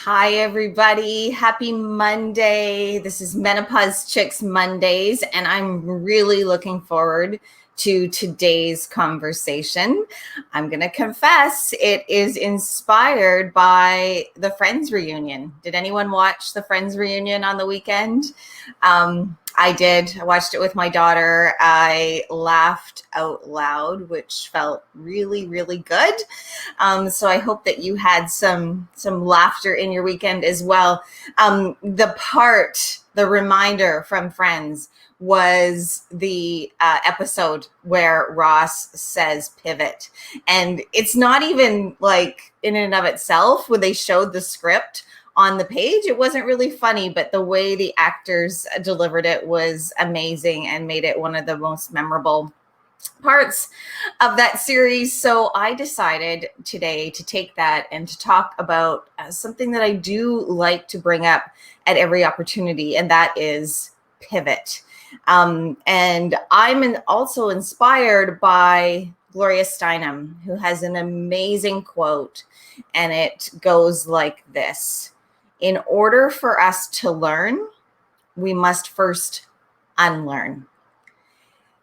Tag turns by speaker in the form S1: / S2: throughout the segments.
S1: Hi, everybody. Happy Monday. This is Menopause Chicks Mondays, and I'm really looking forward to today's conversation. I'm going to confess it is inspired by the Friends reunion. Did anyone watch the Friends reunion on the weekend? I did. I watched it with my daughter. I laughed out loud, which felt really, really good. So I hope that you had some laughter in your weekend as well. The reminder from Friends was the episode where Ross says pivot. And it's not even like in and of itself, when they showed the script on the page, it wasn't really funny, but the way the actors delivered it was amazing and made it one of the most memorable parts of that series. So I decided today to take that and to talk about something that I do like to bring up at every opportunity, and that is pivot. And I'm also inspired by Gloria Steinam, who has an amazing quote, and it goes like this: in order for us to learn, we must first unlearn.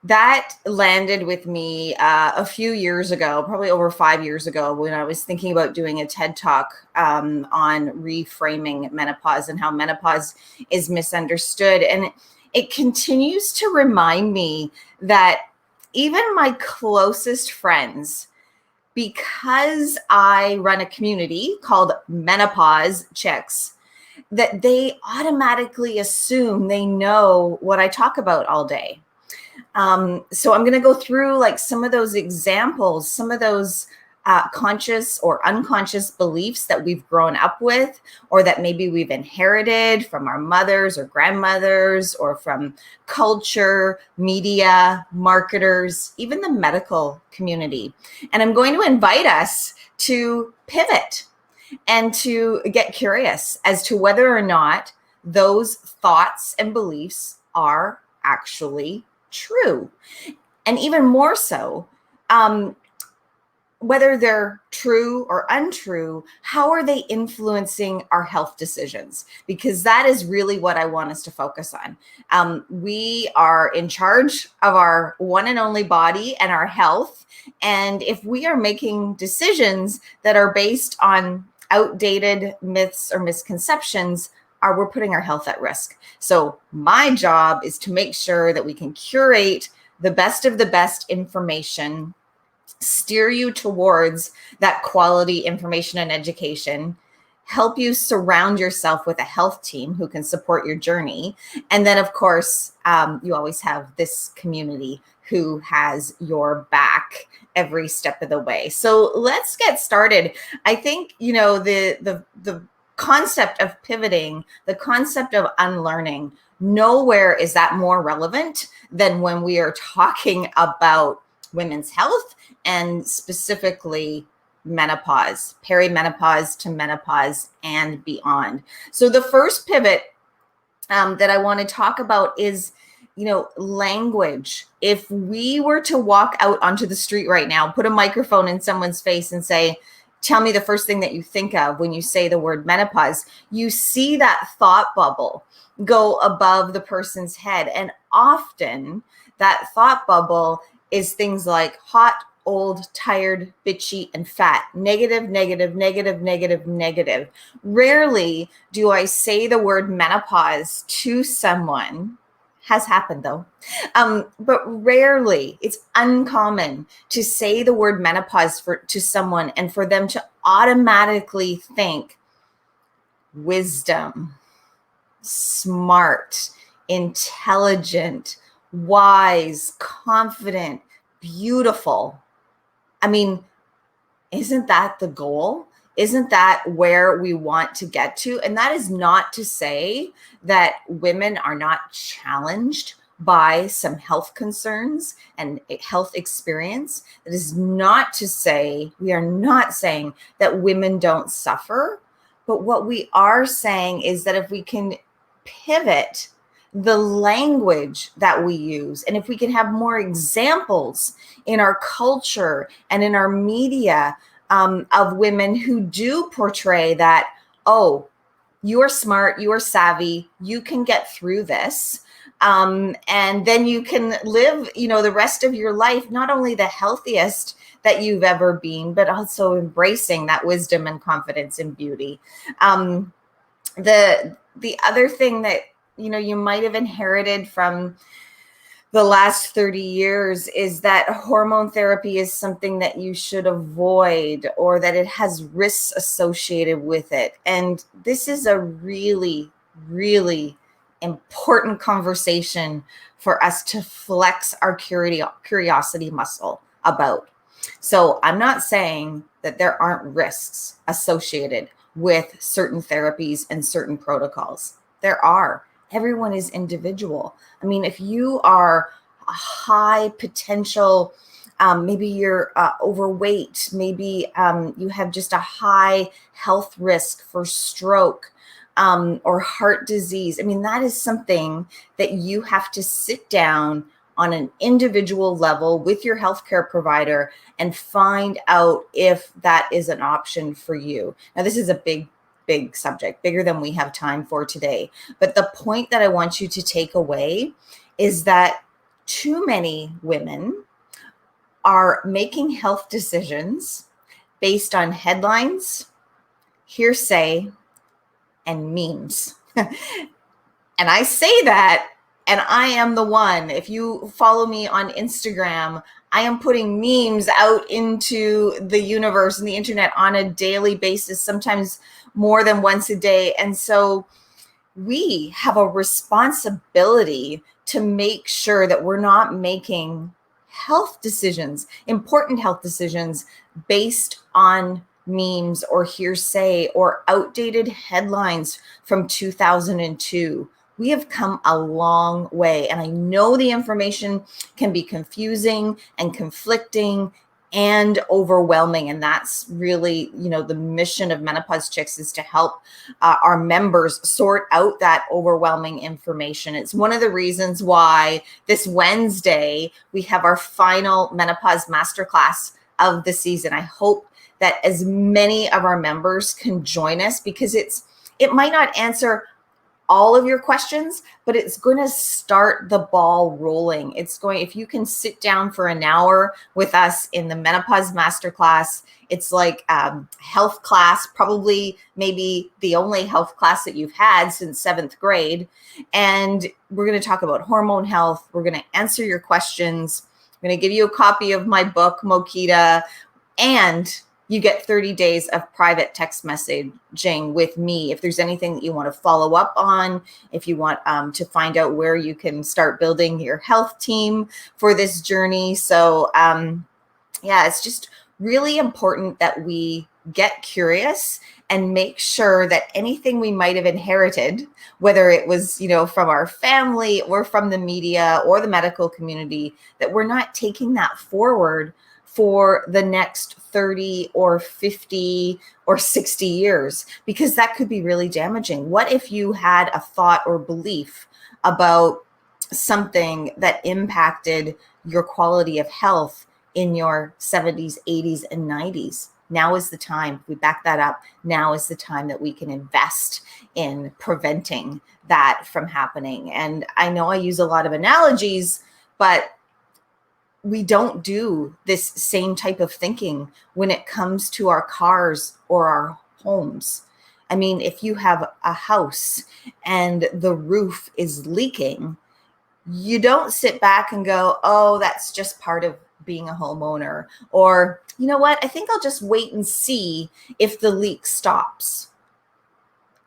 S1: That landed with me a few years ago, probably over 5 years ago, when I was thinking about doing a TED Talk on reframing menopause and how menopause is misunderstood. And it continues to remind me that even my closest friends, because I run a community called Menopause Chicks, that they automatically assume they know what I talk about all day. So I'm going to go through like some of those examples, some of those conscious or unconscious beliefs that we've grown up with, or that maybe we've inherited from our mothers or grandmothers, or from culture, media, marketers, even the medical community. And I'm going to invite us to pivot and to get curious as to whether or not those thoughts and beliefs are actually true. And even more so, whether they're true or untrue, how are they influencing our health decisions? Because that is really what I want us to focus on. We are in charge of our one and only body and our health. And if we are making decisions that are based on outdated myths or misconceptions, we're putting our health at risk. So my job is to make sure that we can curate the best of the best information, steer you towards that quality information and education, help you surround yourself with a health team who can support your journey. And then, of course, you always have this community who has your back every step of the way. So let's get started. I think, the concept of pivoting, the concept of unlearning, nowhere is that more relevant than when we are talking about women's health, and specifically menopause, perimenopause to menopause and beyond. So the first pivot that I want to talk about is, language. If we were to walk out onto the street right now, put a microphone in someone's face and say, tell me the first thing that you think of when you say the word menopause, you see that thought bubble go above the person's head. And often that thought bubble is things like hot, old, tired, bitchy, and fat. Negative, negative, negative, negative, negative. Rarely do I say the word menopause to someone. Has happened though. But rarely, it's uncommon to say the word menopause to someone and for them to automatically think wisdom, smart, intelligent, wise, confident, beautiful. I mean, isn't that the goal? Isn't that where we want to get to? And that is not to say that women are not challenged by some health concerns and health experience. That is not to say, we are not saying that women don't suffer. But what we are saying is that if we can pivot the language that we use, and if we can have more examples in our culture and in our media of women who do portray that, oh, You are smart, you are savvy, you can get through this. And then you can live, the rest of your life, not only the healthiest that you've ever been, but also embracing that wisdom and confidence and beauty. The other thing that, you might have inherited from the last 30 years is that hormone therapy is something that you should avoid, or that it has risks associated with it. And this is a really, really important conversation for us to flex our curiosity muscle about. So I'm not saying that there aren't risks associated with certain therapies and certain protocols. There are. Everyone is individual. I mean, if you are a high potential, maybe you're overweight, maybe you have just a high health risk for stroke or heart disease. I mean, that is something that you have to sit down on an individual level with your healthcare provider and find out if that is an option for you. Now, this is a big subject, bigger than we have time for today. But the point that I want you to take away is that too many women are making health decisions based on headlines, hearsay, and memes. And I say that, and I am the one. If you follow me on Instagram, I am putting memes out into the universe and the internet on a daily basis, sometimes more than once a day. And so we have a responsibility to make sure that we're not making health decisions, important health decisions, based on memes or hearsay or outdated headlines from 2002. We have come a long way. And I know the information can be confusing and conflicting and overwhelming. And that's really, the mission of Menopause Chicks, is to help our members sort out that overwhelming information. It's one of the reasons why this Wednesday we have our final Menopause Masterclass of the season. I hope that as many of our members can join us, because it might not answer all of your questions, but it's going to start the ball rolling. If you can sit down for an hour with us in the Menopause Masterclass, it's like health class, probably maybe the only health class that you've had since 7th grade. And we're going to talk about hormone health. We're going to answer your questions. I'm going to give you a copy of my book, Mokita, and you get 30 days of private text messaging with me. If there's anything that you want to follow up on, if you want to find out where you can start building your health team for this journey. So it's just really important that we get curious and make sure that anything we might have inherited, whether it was, from our family or from the media or the medical community, that we're not taking that forward for the next 30 or 50 or 60 years, because that could be really damaging. What if you had a thought or belief about something that impacted your quality of health in your 70s, 80s, and 90s? Now is the time. We back that up. Now is the time that we can invest in preventing that from happening. And I know I use a lot of analogies, but we don't do this same type of thinking when it comes to our cars or our homes. I mean, if you have a house and the roof is leaking, you don't sit back and go, oh, that's just part of being a homeowner. Or, you know what, I think I'll just wait and see if the leak stops.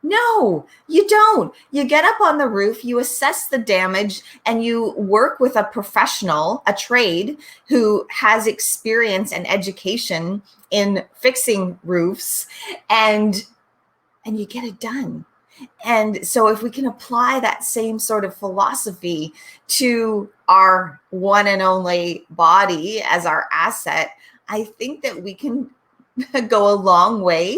S1: No, you don't. You get up on the roof, you assess the damage, and you work with a professional, a trade, who has experience and education in fixing roofs, and you get it done. And so if we can apply that same sort of philosophy to our one and only body as our asset, I think that we can go a long way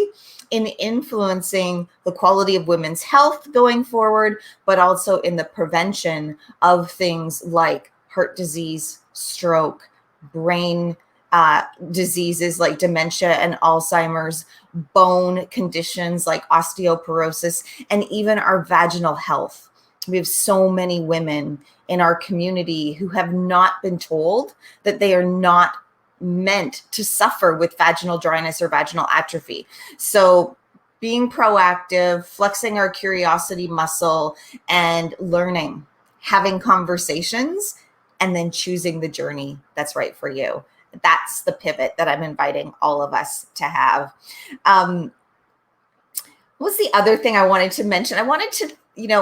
S1: in influencing the quality of women's health going forward, but also in the prevention of things like heart disease, stroke, brain diseases like dementia and Alzheimer's, bone conditions like osteoporosis, and even our vaginal health. We have so many women in our community who have not been told that they are not meant to suffer with vaginal dryness or vaginal atrophy. So being proactive, flexing our curiosity muscle, and learning, having conversations, and then choosing the journey that's right for you. That's the pivot that I'm inviting all of us to have. What's the other thing I wanted to mention? I wanted to,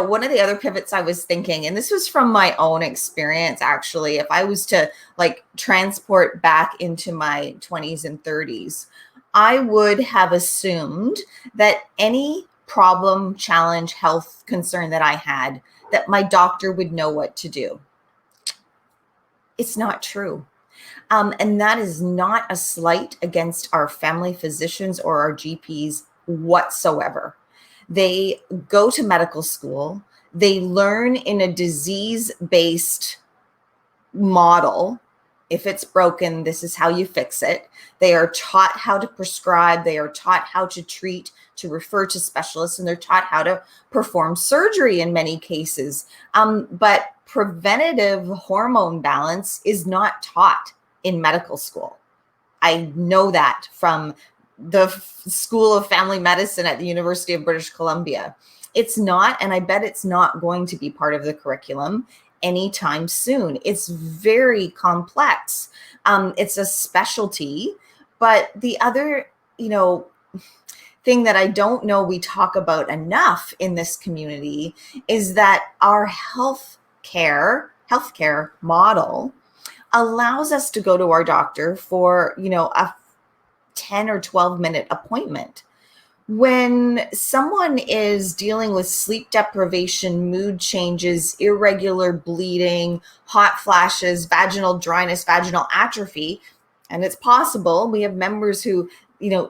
S1: one of the other pivots I was thinking, and this was from my own experience, actually, if I was to like transport back into my 20s and 30s, I would have assumed that any problem, challenge, health concern that I had, that my doctor would know what to do. It's not true. And that is not a slight against our family physicians or our GPs whatsoever. They go to medical school. They learn in a disease-based model. If it's broken, this is how you fix it. They are taught how to prescribe. They are taught how to treat, to refer to specialists, and they're taught how to perform surgery in many cases. But preventative hormone balance is not taught in medical school. I know that from the School of Family Medicine at the University of British Columbia. It's not, and I bet it's not going to be part of the curriculum anytime soon. It's very complex. It's a specialty, but the other, thing that I don't know we talk about enough in this community is that our healthcare model allows us to go to our doctor for, a 10 or 12 minute appointment. When someone is dealing with sleep deprivation, mood changes, irregular bleeding, hot flashes, vaginal dryness, vaginal atrophy, and it's possible we have members who,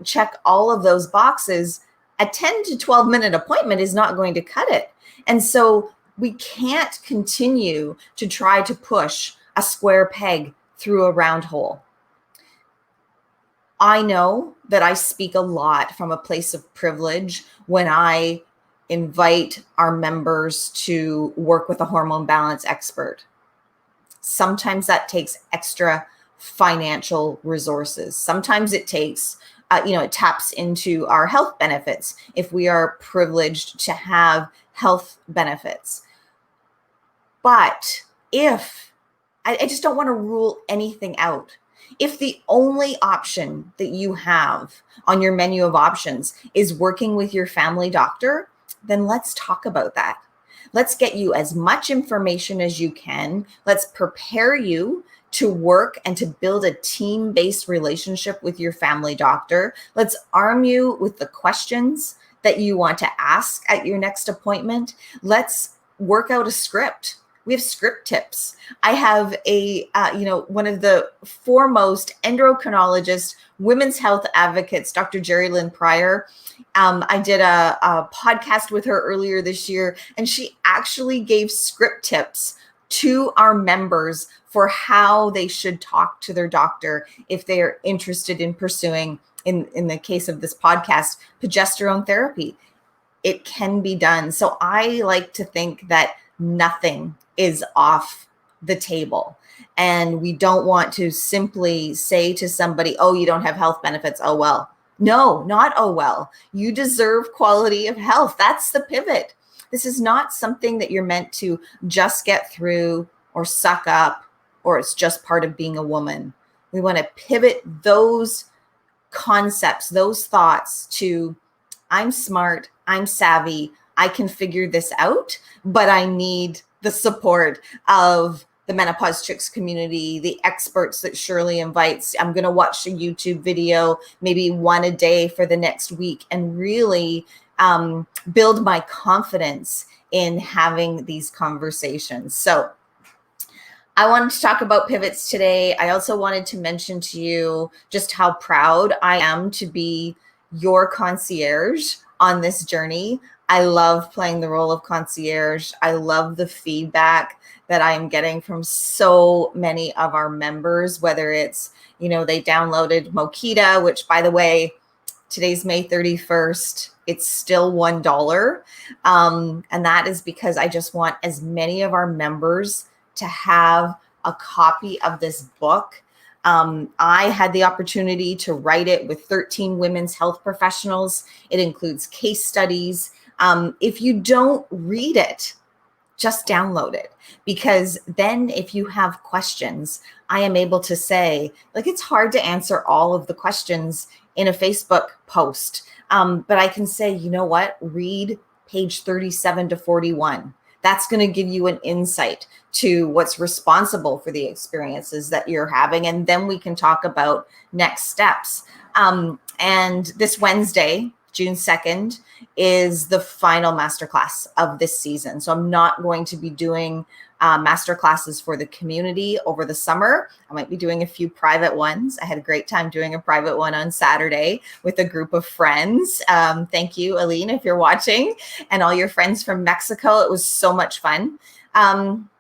S1: check all of those boxes, a 10 to 12 minute appointment is not going to cut it. And so we can't continue to try to push a square peg through a round hole. I know that I speak a lot from a place of privilege when I invite our members to work with a hormone balance expert. Sometimes that takes extra financial resources. Sometimes it takes, it taps into our health benefits if we are privileged to have health benefits. But I just don't want to rule anything out. If the only option that you have on your menu of options is working with your family doctor, then let's talk about that. Let's get you as much information as you can. Let's prepare you to work and to build a team-based relationship with your family doctor. Let's arm you with the questions that you want to ask at your next appointment. Let's work out a script. We have script tips. I have one of the foremost endocrinologists, women's health advocates, Dr. Jerry Lynn Pryor. I did a podcast with her earlier this year, and she actually gave script tips to our members for how they should talk to their doctor if they are interested in pursuing, in the case of this podcast, progesterone therapy. It can be done. So I like to think that nothing is off the table. And we don't want to simply say to somebody, oh, you don't have health benefits. Oh, well. No, not oh, well. You deserve quality of health. That's the pivot. This is not something that you're meant to just get through or suck up, or it's just part of being a woman. We want to pivot those concepts, those thoughts to, I'm smart, I'm savvy, I can figure this out, but I need the support of the Menopause Chicks community, the experts that Shirley invites. I'm going to watch a YouTube video, maybe one a day for the next week, and really build my confidence in having these conversations. So I wanted to talk about pivots today. I also wanted to mention to you just how proud I am to be your concierge on this journey. I love playing the role of concierge. I love the feedback that I'm getting from so many of our members, whether it's, they downloaded Mokita, which, by the way, today's May 31st. It's still $1. And that is because I just want as many of our members to have a copy of this book. I had the opportunity to write it with 13 women's health professionals. It includes case studies. If you don't read it, just download it, because then if you have questions, I am able to say, like, it's hard to answer all of the questions in a Facebook post. But I can say, you know what, read page 37 to 41. That's going to give you an insight to what's responsible for the experiences that you're having. And then we can talk about next steps. And this Wednesday, June 2nd, is the final masterclass of this season. So I'm not going to be doing masterclasses for the community over the summer. I might be doing a few private ones. I had a great time doing a private one on Saturday with a group of friends. Thank you, Aline, if you're watching, and all your friends from Mexico. It was so much fun.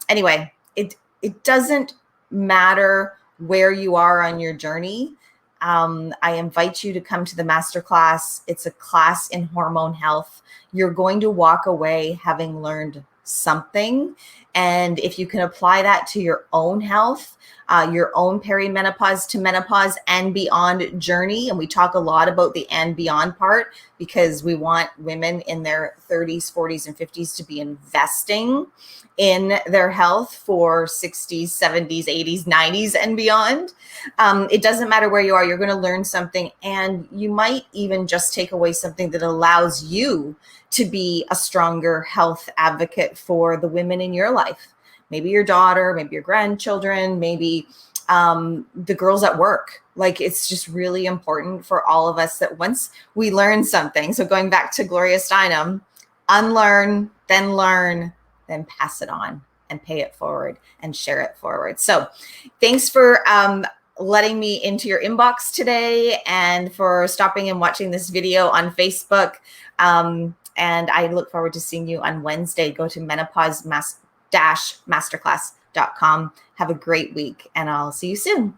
S1: Anyway, it doesn't matter where you are on your journey. I invite you to come to the masterclass. It's a class in hormone health. You're going to walk away having learned something. And if you can apply that to your own health, your own perimenopause to menopause and beyond journey. And we talk a lot about the and beyond part, because we want women in their 30s, 40s, and 50s to be investing in their health for 60s, 70s, 80s, 90s, and beyond. It doesn't matter where you are, you're going to learn something. And you might even just take away something that allows you to be a stronger health advocate for the women in your life. Maybe your daughter, maybe your grandchildren, maybe the girls at work. Like, it's just really important for all of us that once we learn something, so going back to Gloria Steinam, unlearn, then learn, then pass it on and pay it forward and share it forward. So thanks for letting me into your inbox today, and for stopping and watching this video on Facebook. And I look forward to seeing you on Wednesday. Go to menopause-masterclass.com. Have a great week, and I'll see you soon.